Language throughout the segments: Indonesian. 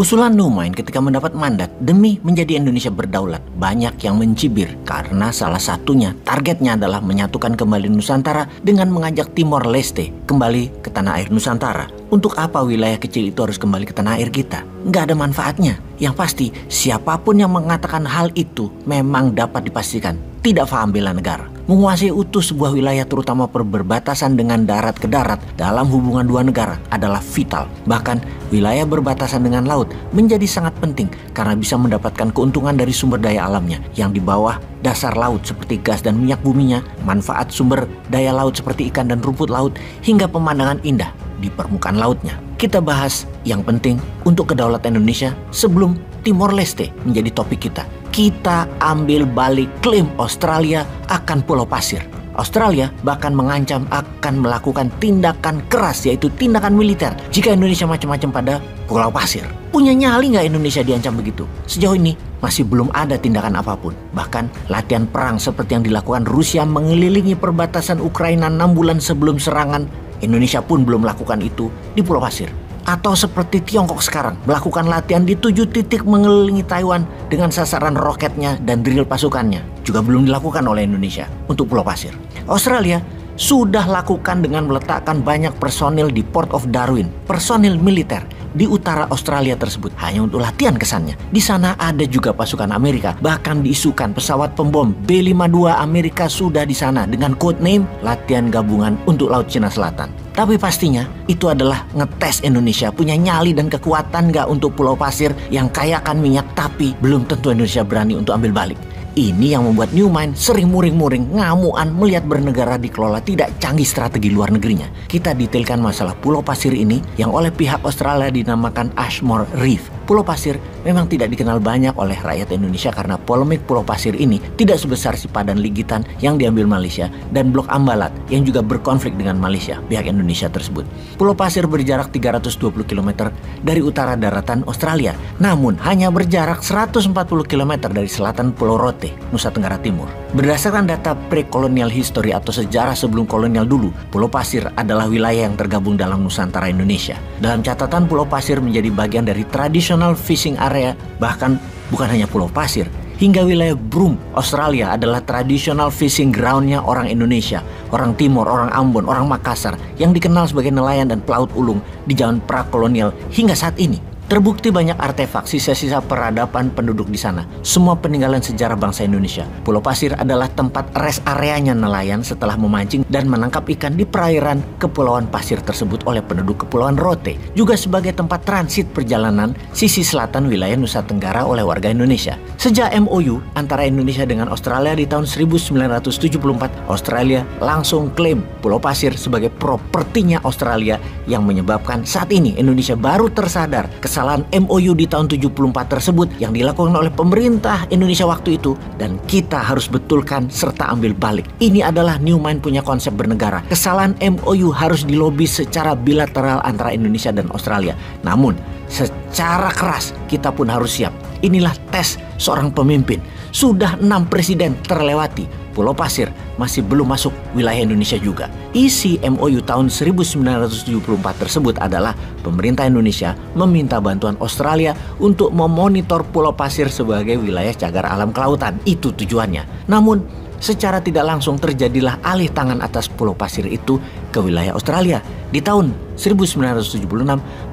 Usulan Neumann ketika mendapat mandat demi menjadi Indonesia berdaulat banyak yang mencibir karena salah satunya targetnya adalah menyatukan kembali Nusantara dengan mengajak Timor Leste kembali ke tanah air Nusantara. Untuk apa wilayah kecil itu harus kembali ke tanah air kita? Nggak ada manfaatnya. Yang pasti siapapun yang mengatakan hal itu memang dapat dipastikan tidak paham bela negara. Menguasai utuh sebuah wilayah terutama berbatasan dengan darat ke darat dalam hubungan dua negara adalah vital. Bahkan wilayah berbatasan dengan laut menjadi sangat penting karena bisa mendapatkan keuntungan dari sumber daya alamnya yang di bawah dasar laut seperti gas dan minyak buminya, manfaat sumber daya laut seperti ikan dan rumput laut, hingga pemandangan indah di permukaan lautnya. Kita bahas yang penting untuk kedaulatan Indonesia sebelum Timor Leste menjadi topik kita. Kita ambil balik klaim Australia akan Pulau Pasir. Australia bahkan mengancam akan melakukan tindakan keras, yaitu tindakan militer jika Indonesia macam-macam pada Pulau Pasir. Punya nyali nggak Indonesia diancam begitu? Sejauh ini masih belum ada tindakan apapun. Bahkan latihan perang seperti yang dilakukan Rusia mengelilingi perbatasan Ukraina 6 bulan sebelum serangan, Indonesia pun belum melakukan itu di Pulau Pasir. Atau seperti Tiongkok sekarang melakukan latihan di 7 titik mengelilingi Taiwan dengan sasaran roketnya dan drill pasukannya, juga belum dilakukan oleh Indonesia untuk Pulau Pasir. Australia sudah lakukan dengan meletakkan banyak personil di Port of Darwin, personil militer di utara Australia tersebut hanya untuk latihan kesannya. Di sana ada juga pasukan Amerika, bahkan diisukan pesawat pembom B-52 Amerika sudah di sana dengan code name latihan gabungan untuk Laut Cina Selatan. Tapi pastinya itu adalah ngetes Indonesia punya nyali dan kekuatan nggak untuk Pulau Pasir yang kaya akan minyak, tapi belum tentu Indonesia berani untuk ambil balik. Ini yang membuat Neumann sering muring-muring, ngamuan melihat bernegara dikelola tidak canggih strategi luar negerinya. Kita detailkan masalah Pulau Pasir ini yang oleh pihak Australia dinamakan Ashmore Reef. Pulau Pasir memang tidak dikenal banyak oleh rakyat Indonesia karena polemik Pulau Pasir ini tidak sebesar Sipadan Ligitan yang diambil Malaysia dan Blok Ambalat yang juga berkonflik dengan Malaysia, pihak Indonesia tersebut. Pulau Pasir berjarak 320 km dari utara daratan Australia, namun hanya berjarak 140 km dari selatan Pulau Rote, Nusa Tenggara Timur. Berdasarkan data pre-colonial history atau sejarah sebelum kolonial dulu, Pulau Pasir adalah wilayah yang tergabung dalam Nusantara Indonesia. Dalam catatan, Pulau Pasir menjadi bagian dari traditional fishing area, bahkan bukan hanya Pulau Pasir, hingga wilayah Broome, Australia adalah traditional fishing groundnya orang Indonesia, orang Timur, orang Ambon, orang Makassar yang dikenal sebagai nelayan dan pelaut ulung di zaman prakolonial hingga saat ini. Terbukti banyak artefak sisa-sisa peradaban penduduk di sana. Semua peninggalan sejarah bangsa Indonesia. Pulau Pasir adalah tempat rest areanya nelayan setelah memancing dan menangkap ikan di perairan Kepulauan Pasir tersebut oleh penduduk Kepulauan Rote. Juga sebagai tempat transit perjalanan sisi selatan wilayah Nusa Tenggara oleh warga Indonesia. Sejak MOU antara Indonesia dengan Australia di tahun 1974, Australia langsung klaim Pulau Pasir sebagai propertinya Australia yang menyebabkan saat ini Indonesia baru tersadar kesalahan MOU di tahun 74 tersebut yang dilakukan oleh pemerintah Indonesia waktu itu, dan kita harus betulkan serta ambil balik. Ini adalah Neumann punya konsep bernegara. Kesalahan MOU harus dilobi secara bilateral antara Indonesia dan Australia. Namun secara keras kita pun harus siap. Inilah tes seorang pemimpin. Sudah 6 presiden terlewati, Pulau Pasir masih belum masuk wilayah Indonesia juga. Isi MOU tahun 1974 tersebut adalah pemerintah Indonesia meminta bantuan Australia untuk memonitor Pulau Pasir sebagai wilayah cagar alam kelautan. Itu tujuannya. Namun secara tidak langsung terjadilah alih tangan atas Pulau Pasir itu ke wilayah Australia. Di tahun 1976,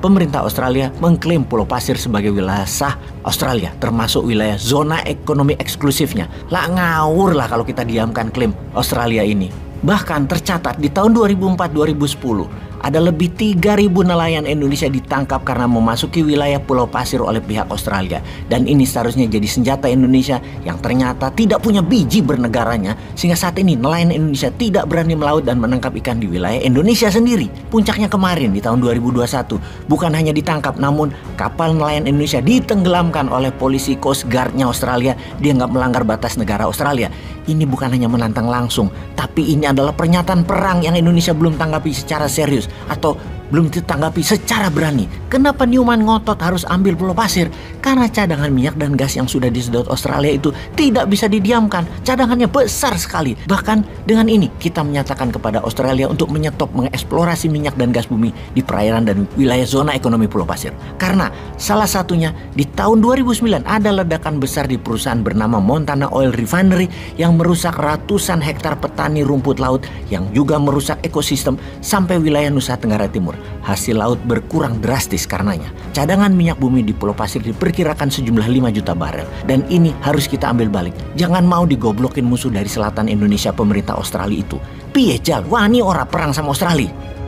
pemerintah Australia mengklaim Pulau Pasir sebagai wilayah sah Australia, termasuk wilayah zona ekonomi eksklusifnya. Lah ngawur lah kalau kita diamkan klaim Australia ini. Bahkan tercatat di tahun 2004-2010, ada lebih 3.000 nelayan Indonesia ditangkap karena memasuki wilayah Pulau Pasir oleh pihak Australia. Dan ini seharusnya jadi senjata Indonesia yang ternyata tidak punya biji bernegaranya, sehingga saat ini nelayan Indonesia tidak berani melaut dan menangkap ikan di wilayah Indonesia sendiri. Puncaknya kemarin di tahun 2021, bukan hanya ditangkap, namun kapal nelayan Indonesia ditenggelamkan oleh polisi Coast Guard-nya Australia. Dia nggak melanggar batas negara Australia. Ini bukan hanya menantang langsung, tapi ini adalah pernyataan perang yang Indonesia belum tanggapi secara serius, atau belum ditanggapi secara berani. Kenapa Newman ngotot harus ambil Pulau Pasir? Karena cadangan minyak dan gas yang sudah disedot Australia itu tidak bisa didiamkan. Cadangannya besar sekali. Bahkan dengan ini kita menyatakan kepada Australia untuk menyetop mengeksplorasi minyak dan gas bumi di perairan dan wilayah zona ekonomi Pulau Pasir. Karena salah satunya di tahun 2009 ada ledakan besar di perusahaan bernama Montana Oil Refinery yang merusak ratusan hektar petani rumput laut yang juga merusak ekosistem sampai wilayah Nusa Tenggara Timur. Hasil laut berkurang drastis karenanya. Cadangan minyak bumi di Pulau Pasir diperkirakan sejumlah 5 juta barel. Dan ini harus kita ambil balik. Jangan mau digoblokin musuh dari selatan Indonesia pemerintah Australia itu. Piye jal, wani ora perang sama Australia.